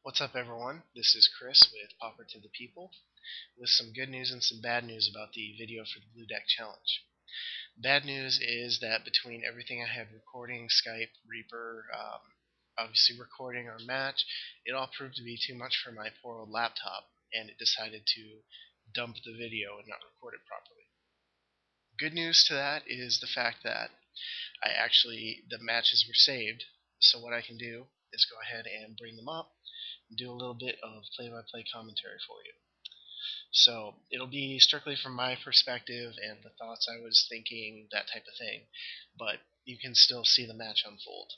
What's up, everyone? This is Chris with Pauper to the People with some good news and some bad news about the video for the Blue Deck Challenge. Bad news is that between everything I had recording, Skype, Reaper, obviously recording our match, it all proved to be too much for my poor old laptop, and it decided to dump the video and not record it properly. Good news to that is the fact that the matches were saved, so what I can do is go ahead and bring them up and do a little bit of play-by-play commentary for you. So it'll be strictly from my perspective and the thoughts I was thinking, that type of thing, but you can still see the match unfold.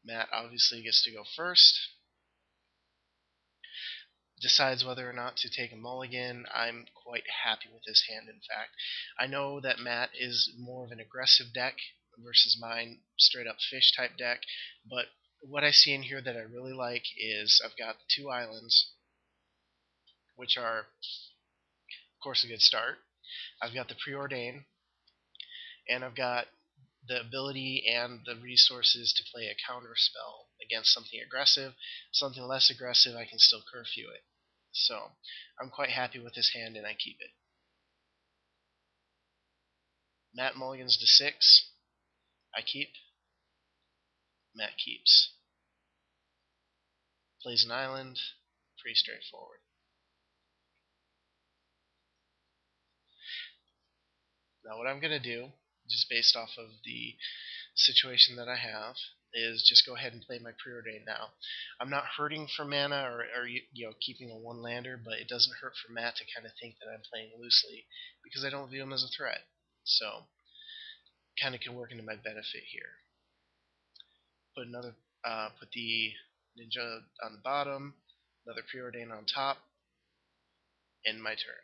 Matt obviously gets to go first. Decides whether or not to take a mulligan. I'm quite happy with this hand, in fact. I know that Matt is more of an aggressive deck versus mine, straight up fish type deck, but what I see in here that I really like is I've got the two islands, which are, of course, a good start. I've got the Preordain, and I've got the ability and the resources to play a counter spell against something aggressive. Something less aggressive, I can still curfew it. So I'm quite happy with this hand, and I keep it. Matt mulligans to 6. I keep. Matt keeps. Plays an island. Pretty straightforward. Now what I'm going to do, just based off of the situation that I have, is just go ahead and play my Preordain now. I'm not hurting for mana or keeping a one-lander, but it doesn't hurt for Matt to kind of think that I'm playing loosely because I don't view him as a threat. So kind of can work into my benefit here. Put the Ninja on the bottom, another Preordain on top, end my turn.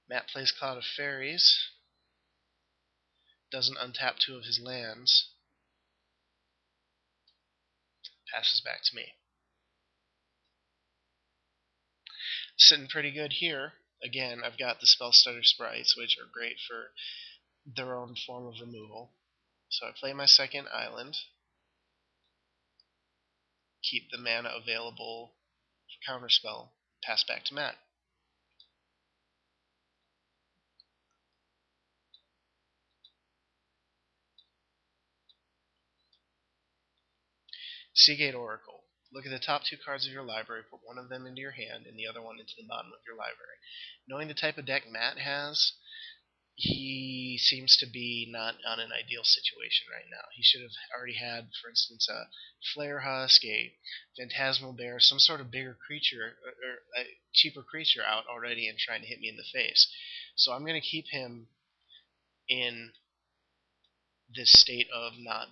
Matt plays Cloud of Fairies, doesn't untap 2 of his lands, passes back to me. Sitting pretty good here. Again, I've got the Spell Stutter Sprites, which are great for their own form of removal. So I play my second island, keep the mana available for Counterspell, pass back to Matt. Seagate Oracle. Look at the top 2 cards of your library, put one of them into your hand and the other one into the bottom of your library. Knowing the type of deck Matt has, he seems to be not on an ideal situation right now. He should have already had, for instance, a Flare Husk, a Phantasmal Bear, some sort of bigger creature, or a cheaper creature out already and trying to hit me in the face. So I'm going to keep him in this state of not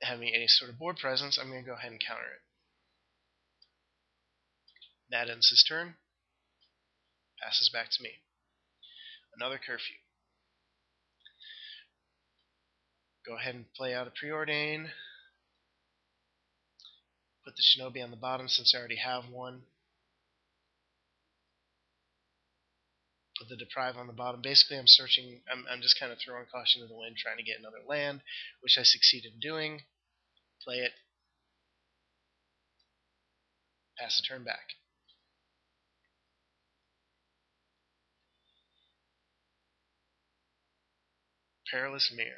having any sort of board presence. I'm going to go ahead and counter it. That ends his turn. Passes back to me. Another curfew. Go ahead and play out a Preordain. Put the Shinobi on the bottom since I already have one. Put the Deprive on the bottom. Basically, I'm just kind of throwing caution to the wind, trying to get another land, which I succeeded in doing. Play it. Pass the turn back. Perilous Mirror.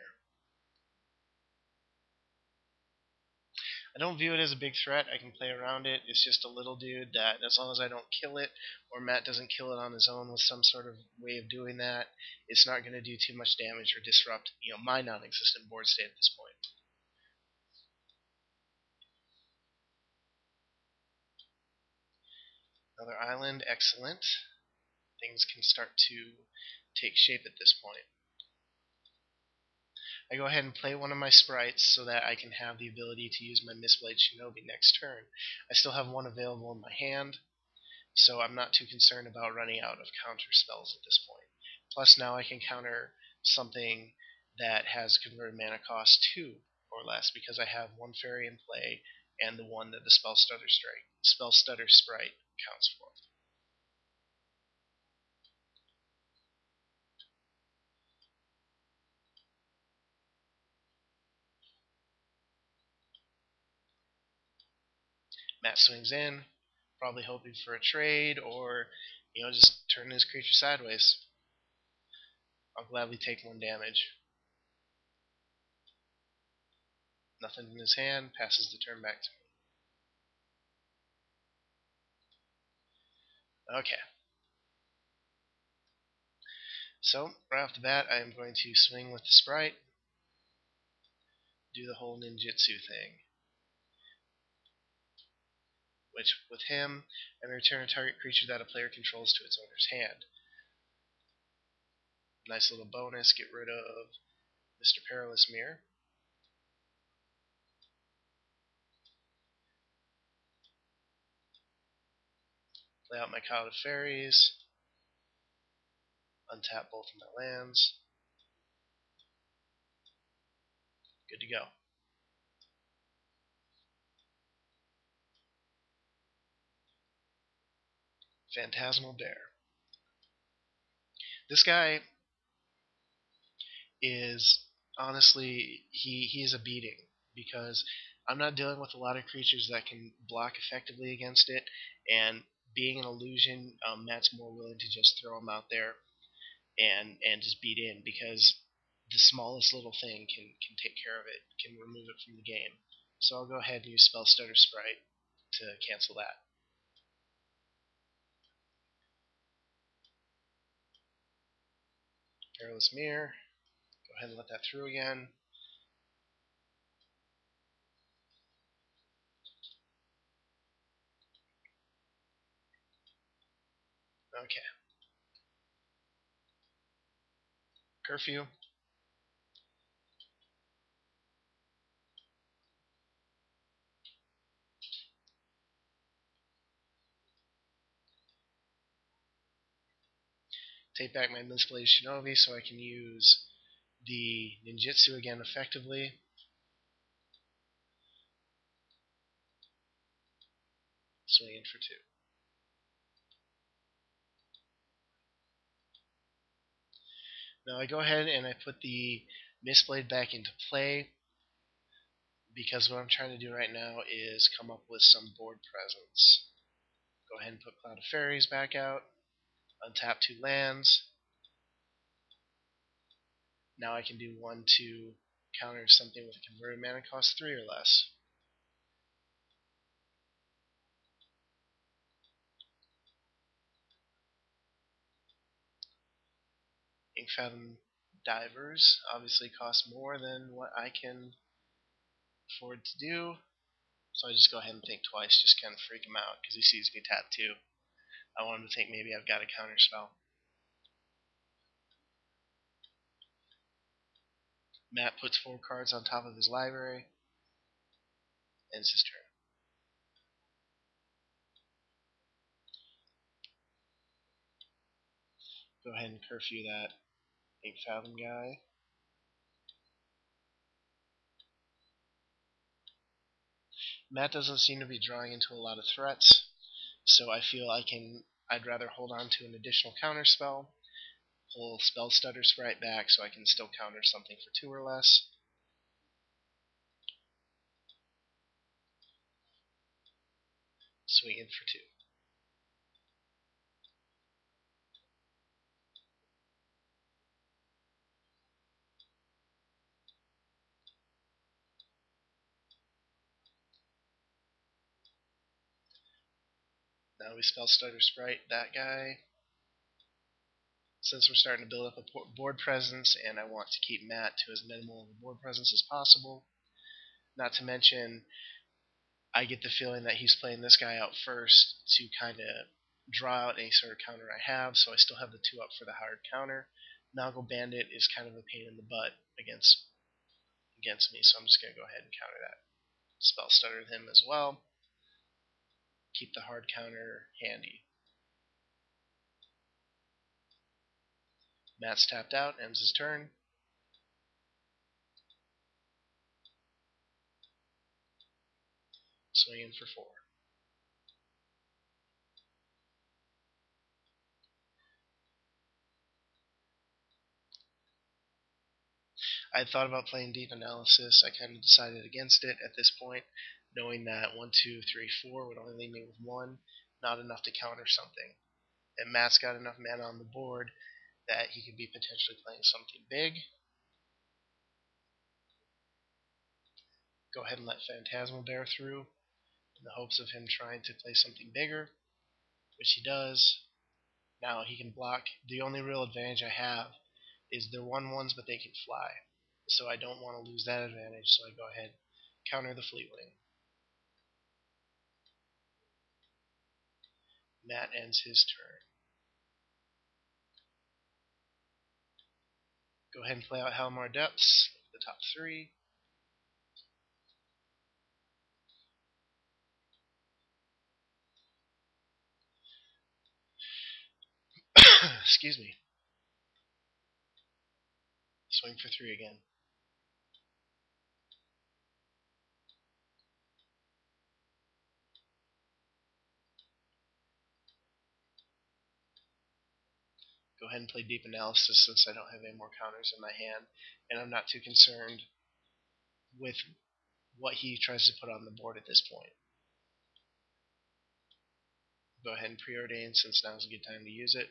I don't view it as a big threat. I can play around it. It's just a little dude that, as long as I don't kill it, or Matt doesn't kill it on his own with some sort of way of doing that, it's not going to do too much damage or disrupt, my non-existent board state at this point. Another island, excellent. Things can start to take shape at this point. I go ahead and play one of my sprites so that I can have the ability to use my Mistblade Shinobi next turn. I still have one available in my hand, so I'm not too concerned about running out of counter spells at this point. Plus now I can counter something that has converted mana cost 2 or less because I have one fairy in play and the one that the Spell Stutter Sprite counts for. Matt swings in, probably hoping for a trade or, just turn his creature sideways. I'll gladly take 1 damage. Nothing in his hand, passes the turn back to me. Okay. So, right off the bat, I am going to swing with the Sprite, do the whole ninjutsu thing. Which, with him, I may return a target creature that a player controls to its owner's hand. Nice little bonus, get rid of Mr. Perilous Mirror. Play out my Cloud of Fairies. Untap both of my lands. Good to go. Phantasmal Bear. This guy is, honestly, he is a beating because I'm not dealing with a lot of creatures that can block effectively against it, and being an illusion, Matt's more willing to just throw him out there and just beat in because the smallest little thing can take care of it, can remove it from the game. So I'll go ahead and use Spell Stutter Sprite to cancel that. Perilous Mirror. Go ahead and let that through again. Okay. Curfew. Take back my Misplaced Shinobi so I can use the ninjutsu again effectively. Swing in for 2. Now I go ahead and I put the Mistblade back into play because what I'm trying to do right now is come up with some board presence. Go ahead and put Cloud of Fairies back out. Untap 2 lands. Now I can do 1 to counter something with a converted mana cost 3 or less. Inkfathom Divers obviously cost more than what I can afford to do, so I just go ahead and think twice, just kind of freak him out because he sees me tap 2. I want him to think maybe I've got a counter spell. Matt puts 4 cards on top of his library. Ends his turn. Go ahead and curfew that Inkfathom guy. Matt doesn't seem to be drawing into a lot of threats, so I feel I'd rather hold on to an additional counter spell, pull Spell Stutter Sprite back so I can still counter something for 2 or less. Swing in for 2. Now we Spell Stutter Sprite that guy. Since we're starting to build up a board presence and I want to keep Matt to as minimal of a board presence as possible, not to mention I get the feeling that he's playing this guy out first to kind of draw out any sort of counter I have, so I still have the 2 up for the hard counter. Noggle Bandit is kind of a pain in the butt against me, so I'm just going to go ahead and counter that. Spell Stutter him as well. Keep the hard counter handy. Matt's tapped out, ends his turn. Swinging for 4. I had thought about playing Deep Analysis. I kind of decided against it at this point, knowing that 1, 2, 3, 4 would only leave me with 1, not enough to counter something. And Matt's got enough mana on the board that he could be potentially playing something big. Go ahead and let Phantasmal Bear through in the hopes of him trying to play something bigger, which he does. Now he can block. The only real advantage I have is they're 1/1s, but they can fly. So I don't want to lose that advantage, so I go ahead, counter the Fleetwing. Matt ends his turn. Go ahead and play out Halimar Depths, the top 3. Excuse me. Swing for 3 again. Go ahead and play Deep Analysis since I don't have any more counters in my hand, and I'm not too concerned with what he tries to put on the board at this point. Go ahead and preordain since now is a good time to use it.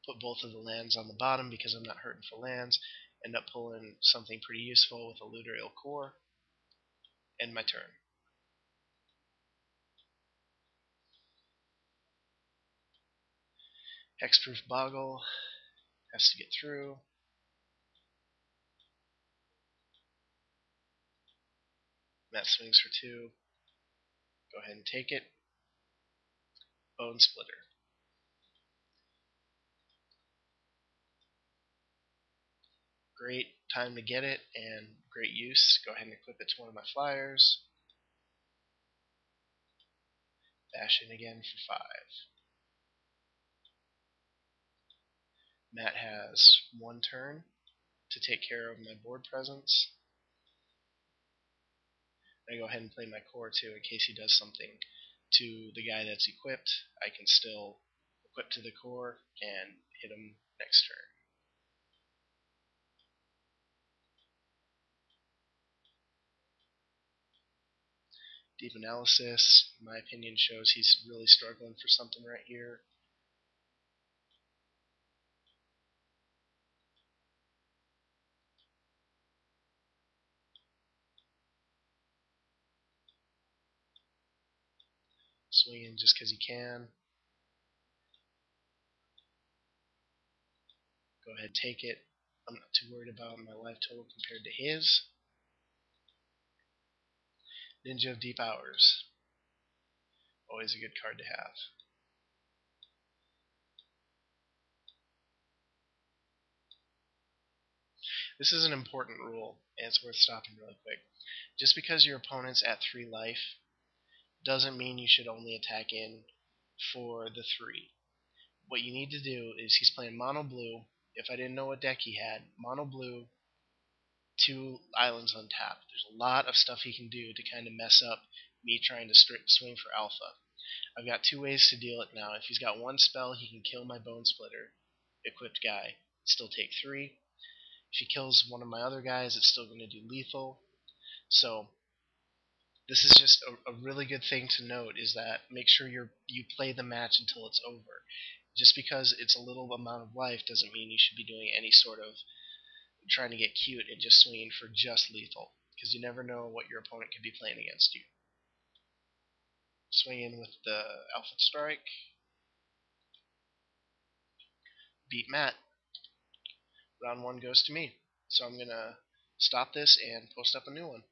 Put both of the lands on the bottom because I'm not hurting for lands. End up pulling something pretty useful with a Lutorial Core. End my turn. Hexproof Boggle has to get through. Matt swings for 2. Go ahead and take it. Bone Splitter. Great time to get it and great use. Go ahead and equip it to one of my flyers. Bash in again for 5. Matt has 1 turn to take care of my board presence. I go ahead and play my core too in case he does something to the guy that's equipped. I can still equip to the core and hit him next turn. Deep Analysis, in my opinion, shows he's really struggling for something right here. Swinging just because he can. Go ahead, take it. I'm not too worried about my life total compared to his. Ninja of Deep Hours. Always a good card to have. This is an important rule, and it's worth stopping really quick. Just because your opponent's at 3 life doesn't mean you should only attack in for the 3. What you need to do is he's playing mono blue. If I didn't know what deck he had, mono blue, 2 islands untapped. There's a lot of stuff he can do to kind of mess up me trying to swing for alpha. I've got 2 ways to deal it now. If he's got 1 spell, he can kill my Bone Splitter equipped guy, still take 3. If he kills one of my other guys, it's still going to do lethal. So this is just a really good thing to note, is that make sure you play the match until it's over. Just because it's a little amount of life doesn't mean you should be doing any sort of trying to get cute and just swinging for just lethal, because you never know what your opponent could be playing against you. Swinging with the Alpha Strike. Beat Matt. Round 1 goes to me. So I'm going to stop this and post up a new one.